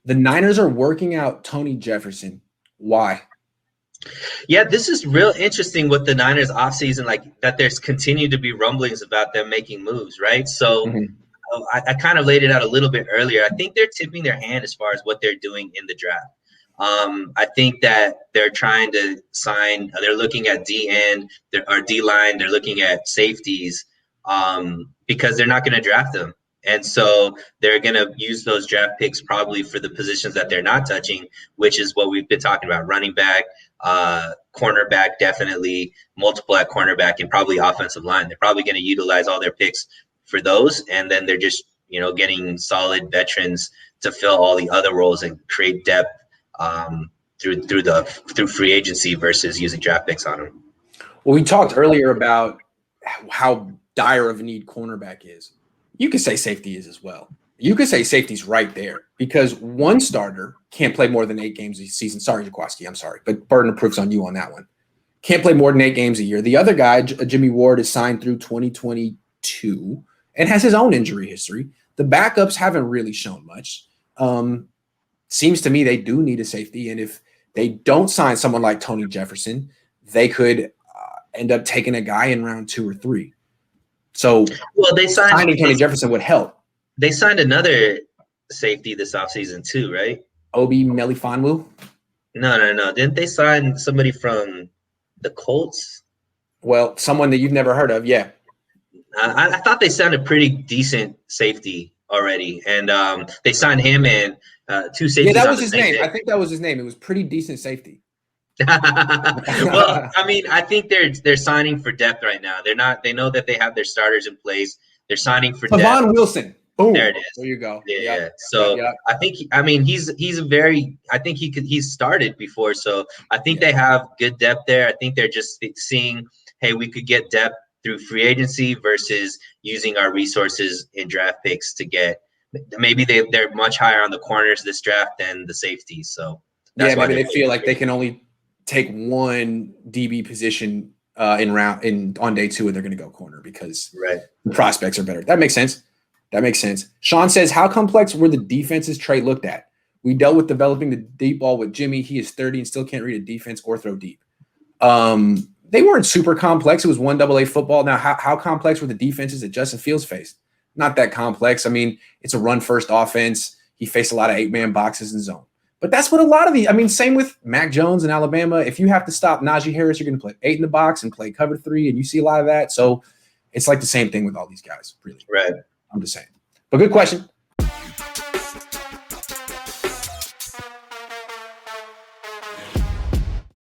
The Niners are working out Tony Jefferson. Why? Yeah, this is real interesting with the Niners offseason, like that there's continued to be rumblings about them making moves, right? So Mhm. I kind of laid it out a little bit earlier. I think they're tipping their hand as far as what they're doing in the draft. I think that they're trying to sign, they're looking at D end or D line, they're looking at safeties because they're not going to draft them. And so they're going to use those draft picks probably for the positions that they're not touching, which is what we've been talking about: running back, cornerback, definitely multiple at cornerback, and probably offensive line. They're probably going to utilize all their picks for those, and then they're just getting solid veterans to fill all the other roles and create depth through free agency versus using draft picks on them. Well, we talked earlier about how dire of a need cornerback is. You could say safety is as well. You could say safety's right there because one starter can't play more than 8 games a season. Sorry, Jaquaski, I'm sorry, but burden of proof's on you on that one. Can't play more than 8 games a year. The other guy, Jimmy Ward, is signed through 2022 and has his own injury history. The backups haven't really shown much. Seems to me they do need a safety, and if they don't sign someone like Tony Jefferson, they could end up taking a guy in round 2 or 3. So, they signing Tony Jefferson would help. They signed another safety this offseason too, right? Obi Melifonwu? No. Didn't they sign somebody from the Colts? Well, someone that you've never heard of, yeah. I thought they signed a pretty decent safety already, and they signed him and 2 safeties. Yeah, that was his name. I think that was his name. It was pretty decent safety. Well, I mean, I think they're signing for depth right now. They know that they have their starters in place. They're signing for depth. Tavon Wilson. Boom. There it is. There you go. Yeah. So I think he's started before. So I think they have good depth there. I think they're just seeing, hey, we could get depth through free agency versus using our resources in draft picks to get. Maybe they're much higher on the corners this draft than the safeties. So that's maybe they feel like they can only take one DB position on day 2, and they're going to go corner because the prospects are better. That makes sense. Sean says, how complex were the defenses Trey looked at? We dealt with developing the deep ball with Jimmy. He is 30 and still can't read a defense or throw deep. They weren't super complex. It was 1AA football. Now, how complex were the defenses that Justin Fields faced? Not that complex. I mean, it's a run-first offense. He faced a lot of 8-man boxes and zone. But that's what a lot of same with Mac Jones in Alabama. If you have to stop Najee Harris, you're going to play 8 in the box and play cover 3, and you see a lot of that. So it's like the same thing with all these guys, really. Right. I'm just saying. But good question.